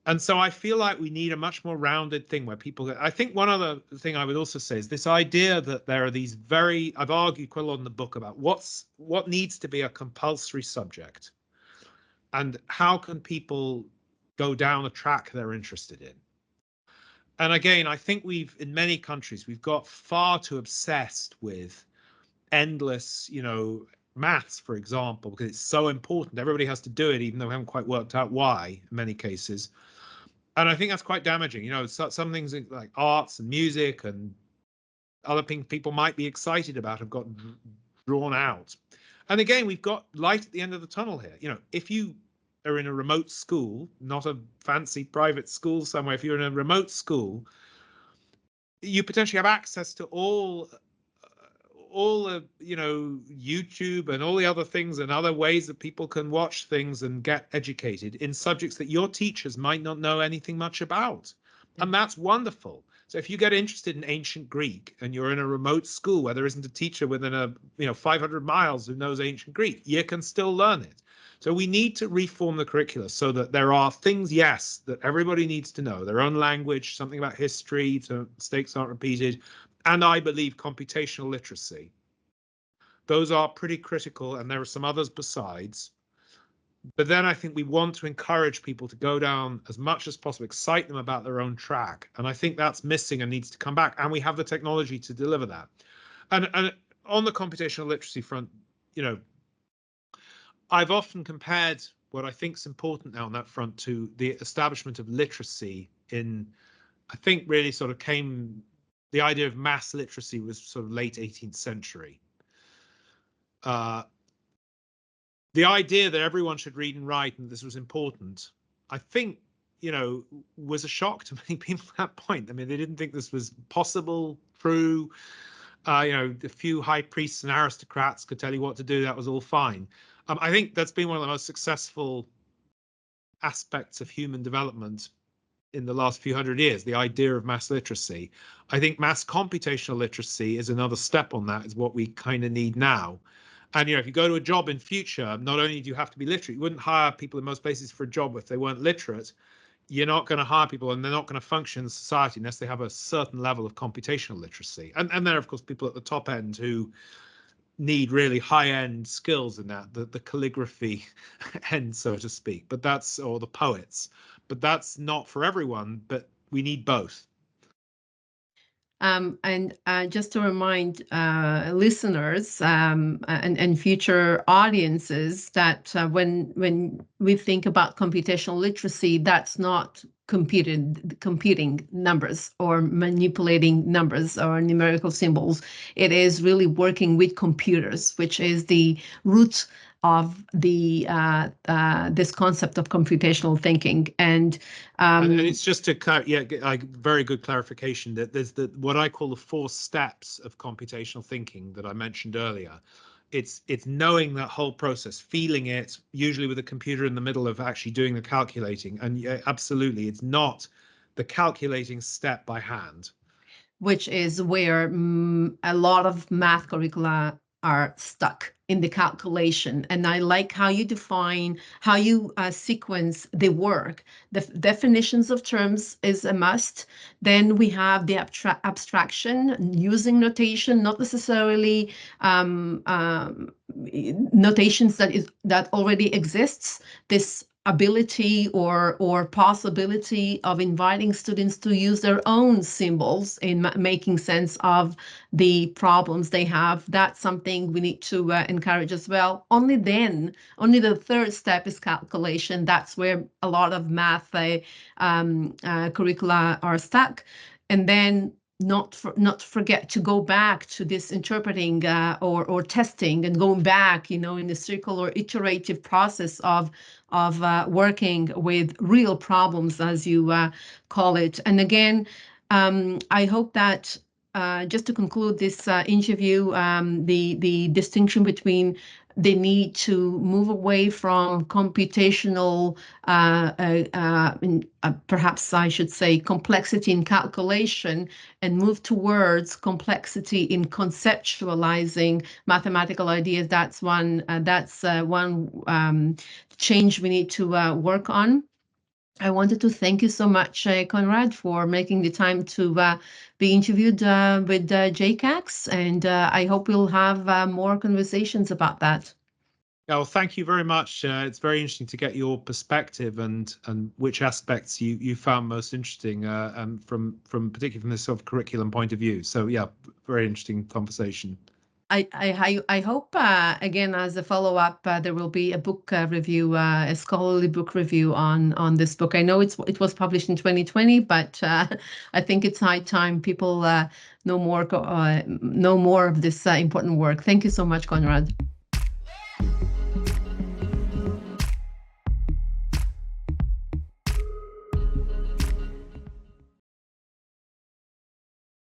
And so I feel like we need a much more rounded thing where people, I think one other thing I would also say is this idea that there are these I've argued quite a lot in the book about what needs to be a compulsory subject and how can people go down a track they're interested in. And again, I think in many countries, we've got far too obsessed with endless, you know, maths, for example, because it's so important. Everybody has to do it, even though we haven't quite worked out why in many cases. And I think that's quite damaging. You know, some things like arts and music and other things people might be excited about have got drawn out. And again, we've got light at the end of the tunnel here. You know, if you are in a remote school, not a fancy private school somewhere, if you're in a remote school, you potentially have access to all the, you know, YouTube and all the other things and other ways that people can watch things and get educated in subjects that your teachers might not know anything much about. And that's wonderful. So if you get interested in ancient Greek and you're in a remote school where there isn't a teacher within 500 miles who knows ancient Greek, you can still learn it. So we need to reform the curricula so that there are things, yes, that everybody needs to know, their own language, something about history, so mistakes aren't repeated, and I believe computational literacy. Those are pretty critical, and there are some others besides. But then I think we want to encourage people to go down as much as possible, excite them about their own track. And I think that's missing and needs to come back. And we have the technology to deliver that. And on the computational literacy front, you know, I've often compared what I think is important now on that front to the establishment of literacy I think really sort of the idea of mass literacy was sort of late 18th century. The idea that everyone should read and write and this was important, I think, you know, was a shock to many people at that point. I mean, they didn't think this was possible, true. You know, a few high priests and aristocrats could tell you what to do. That was all fine. I think that's been one of the most successful aspects of human development in the last few hundred years, the idea of mass literacy. I think mass computational literacy is another step on that, is what we kind of need now. And, you know, if you go to a job in future, not only do you have to be literate, you wouldn't hire people in most places for a job if they weren't literate. You're not going to hire people and they're not going to function in society unless they have a certain level of computational literacy. And there are, of course, people at the top end who need really high-end skills in that, the calligraphy end, so to speak, or the poets. But that's not for everyone, but we need both. And just to remind listeners and future audiences that when we think about computational literacy, that's not computing numbers or manipulating numbers or numerical symbols. It is really working with computers, which is the root of the this concept of computational thinking. And it's just to very good clarification that there's what I call the 4 steps of computational thinking that I mentioned earlier. It's knowing that whole process, feeling it, usually with a computer in the middle of actually doing the calculating. And absolutely, it's not the calculating step by hand. Which is where a lot of math curricula are stuck in the calculation. And I like how you define, how you sequence the work. The definitions of terms is a must. Then we have the abstraction, using notation, not necessarily notations that already exists. This ability or possibility of inviting students to use their own symbols in making sense of the problems they have. That's something we need to encourage as well. Only then, only the third step is calculation. That's where a lot of math curricula are stuck. And then not forget to go back to this interpreting or testing, and going back, in the circle or iterative process of working with real problems, as you call it. And again, I hope that just to conclude this interview, the distinction between the need to move away from computational, perhaps I should say, complexity in calculation, and move towards complexity in conceptualizing mathematical ideas. That's one change we need to work on. I wanted to thank you so much, Conrad, for making the time to be interviewed with JCACS, and I hope we'll have more conversations about that. Oh, thank you very much. It's very interesting to get your perspective and which aspects you found most interesting, and from particularly from this sort of curriculum point of view. So yeah, very interesting conversation. I hope again, as a follow-up, there will be a book review, a scholarly book review on this book. I know it was published in 2020, but I think it's high time people know more of this important work. Thank you so much, Conrad.